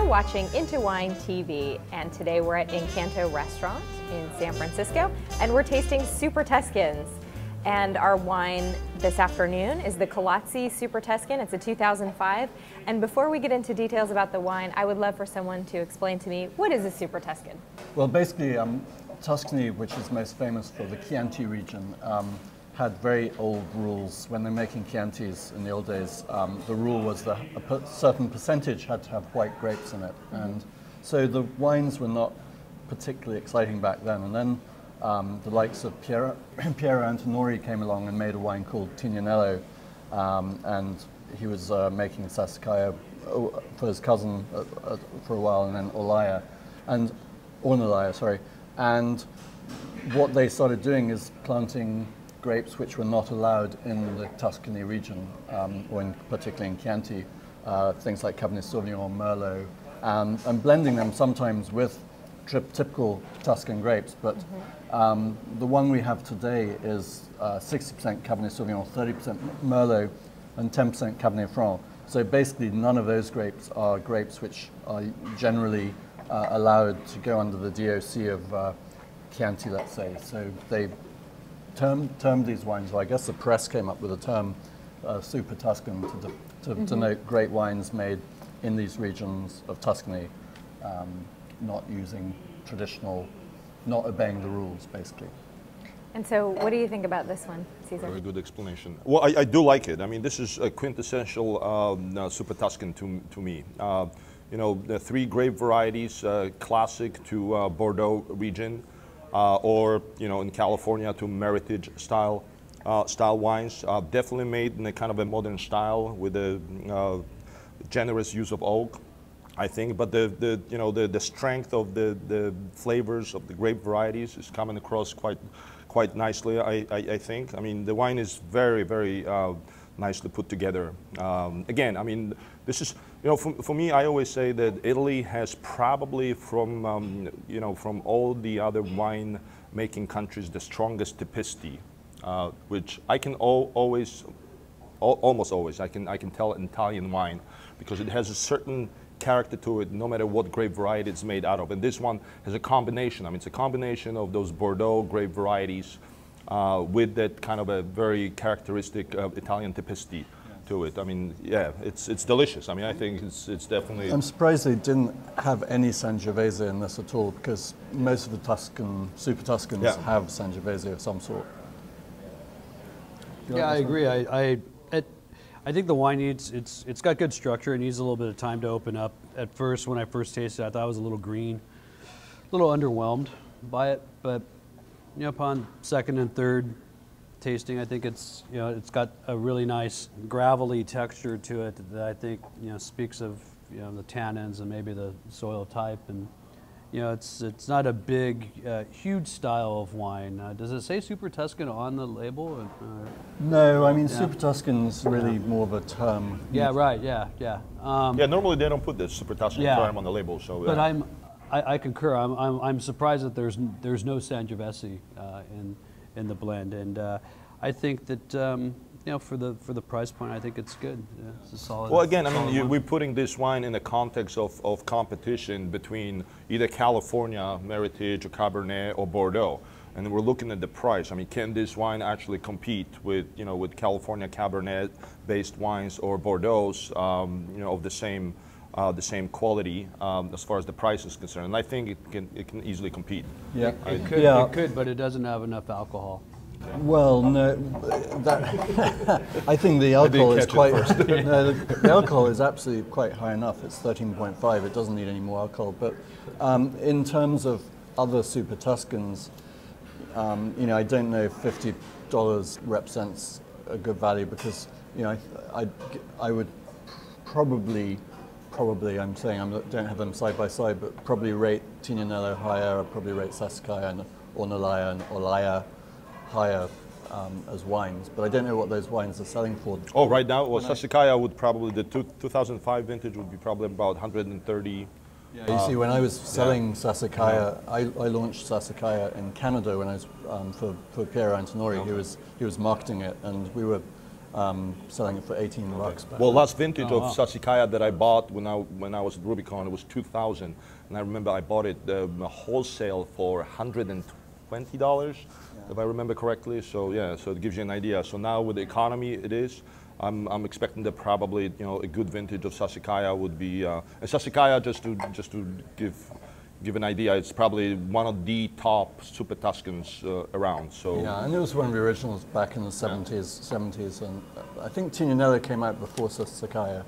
You're watching IntoWineTV, and today we're at Incanto restaurant in San Francisco, and we're tasting Super Tuscans. And our wine this afternoon is the Collazzi Super Tuscan. It's a 2005. And before we get into details about the wine, I would love for someone to explain to me, what is a Super Tuscan? Well, basically, Tuscany, which is most famous for the Chianti region, had very old rules. When they're making Chiantis in the old days, the rule was that a certain percentage had to have white grapes in it. And so the wines were not particularly exciting back then. And then the likes of Piero Antinori came along and made a wine called Tignanello, and he was making Sassicaia for his cousin for a while, and then Ornellaia, sorry. And what they started doing is planting grapes which were not allowed in the Tuscany region, or particularly in Chianti, things like Cabernet Sauvignon, Merlot, and blending them sometimes with typical Tuscan grapes. But the one we have today is 60% Cabernet Sauvignon, 30% Merlot, and 10% Cabernet Franc. So basically none of those grapes are grapes which are generally allowed to go under the DOC of Chianti, let's say. So they termed these wines, well, I guess the press came up with the term Super Tuscan to denote great wines made in these regions of Tuscany, not using traditional, not obeying the rules, basically. And so what do you think about this one, Cesar? Very good explanation. Well, I do like it. I mean, this is a quintessential Super Tuscan to me. You know, the three grape varieties, classic to Bordeaux region, or, you know, in California to Meritage style wines. Definitely made in a kind of a modern style with a generous use of oak, I think. But the strength of the flavors of the grape varieties is coming across quite nicely, I think. I mean, the wine is very, very nicely put together. Again, I mean, this is, you know, for me, I always say that Italy has probably from, you know, from all the other wine making countries, the strongest typicity, which I can almost always, I can tell in Italian wine, because it has a certain character to it, no matter what grape variety it's made out of. And this one has a combination. I mean, it's a combination of those Bordeaux grape varieties with that kind of a very characteristic Italian typicity to it. I mean, yeah, it's delicious. I mean, I think it's definitely. I'm surprised they didn't have any Sangiovese in this at all, because most of the Super Tuscans have Sangiovese of some sort. Yeah, I agree. I think the wine needs, it's got good structure. It needs a little bit of time to open up. At first, when I first tasted it, I thought it was a little green, a little underwhelmed by it. But, you know, upon second and third tasting, I think it's, you know, it's got a really nice gravelly texture to it that I think, you know, speaks of, you know, the tannins and maybe the soil type. And, you know, it's not a big, huge style of wine. Does it say Super Tuscan on the label? No, I mean, Super Tuscan's really more of a term. Yeah, right, yeah. Yeah, normally they don't put the Super Tuscan term on the label. So, but I concur. I'm surprised that there's no Sangiovese in the blend, and I think that you know, for the price point, I think it's good. Yeah, it's a solid. Well, again, I mean, we're putting this wine in the context of competition between either California, Meritage, or Cabernet, or Bordeaux, and we're looking at the price. I mean, can this wine actually compete with, you know, with California Cabernet-based wines or Bordeaux's, you know, of the same quality as far as the price is concerned? And I think it can easily compete. Yeah, it could, but it doesn't have enough alcohol. Well, no, I think the alcohol is quite. No, the alcohol is absolutely quite high enough. It's 13.5. It doesn't need any more alcohol. But in terms of other Super Tuscans, you know, I don't know if $50 represents a good value, because, you know, I would probably I'm saying I don't have them side by side, but probably rate Tignanello higher. I'd probably rate Sassicaia and Ornellaia and Ornellaia higher as wines, but I don't know what those wines are selling for. Oh, right now, well, Sassicaia would probably, the 2005 vintage would be probably about 130. Yeah, you see, when I was selling Sassicaia, I launched Sassicaia in Canada when I was for Piero Antinori. He was marketing it, and we were selling it for 18 bucks. Back Well, then. last vintage of Sassicaia that I bought when I was at Rubicon, it was 2000, and I remember I bought it wholesale for $120, if I remember correctly. So yeah, so it gives you an idea. So now with the economy, it is. I'm expecting that probably a good vintage of Sassicaia would be. And Sassicaia, just to give an idea, it's probably one of the top Super Tuscans around. So yeah, and it was one of the originals back in the 70s, and I think Tignanello came out before Sassicaia,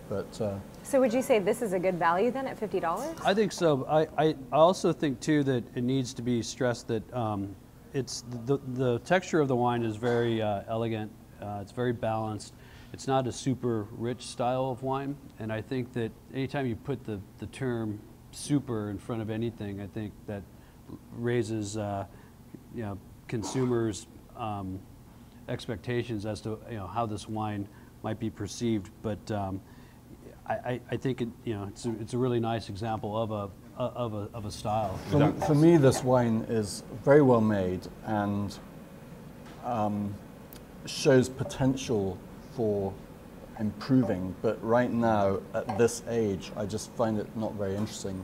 but. So would you say this is a good value then at $50? I think so. I also think too that it needs to be stressed that it's the texture of the wine is very elegant. It's very balanced. It's not a super rich style of wine, and I think that anytime you put the term super in front of anything, I think that raises consumers' expectations as to how this wine might be perceived. But I think it's a really nice example of a style. For me, this wine is very well made and shows potential for improving, but right now at this age I just find it not very interesting.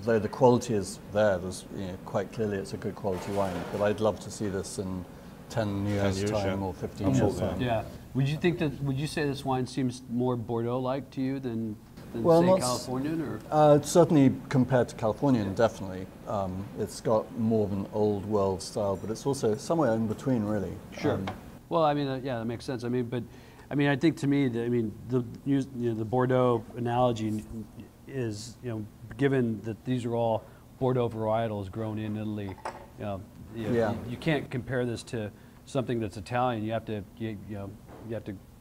Though the quality is there, there's quite clearly it's a good quality wine, but I'd love to see this in 10 years time or 15 years time. Yeah. Would you say this wine seems more Bordeaux-like to you than well, say Californian, or? Certainly compared to Californian, definitely. It's got more of an old world style, but it's also somewhere in between, really. Sure. Well, I mean, yeah, that makes sense. I mean, I think to me, the Bordeaux analogy is, given that these are all Bordeaux varietals grown in Italy, you can't compare this to something that's Italian. You have to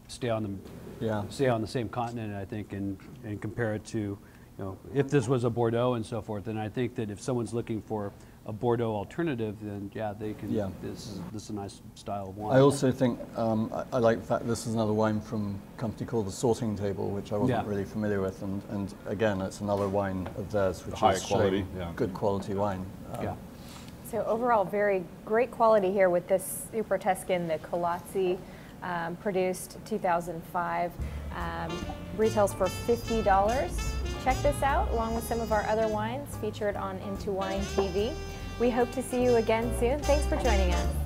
stay on the same continent, I think, and compare it to, if this was a Bordeaux and so forth. Then I think that if someone's looking for a Bordeaux alternative, then they can. Yeah. This is a nice style of wine. I also think I like the fact this is another wine from a company called the Sorting Table, which I wasn't really familiar with, and again, it's another wine of theirs, which is high quality, good quality wine. So overall, very great quality here with this Super Tuscan, the Collazzi, produced 2005. Retails for $50. Check this out, along with some of our other wines featured on IntoWineTV. We hope to see you again soon. Thanks for joining us.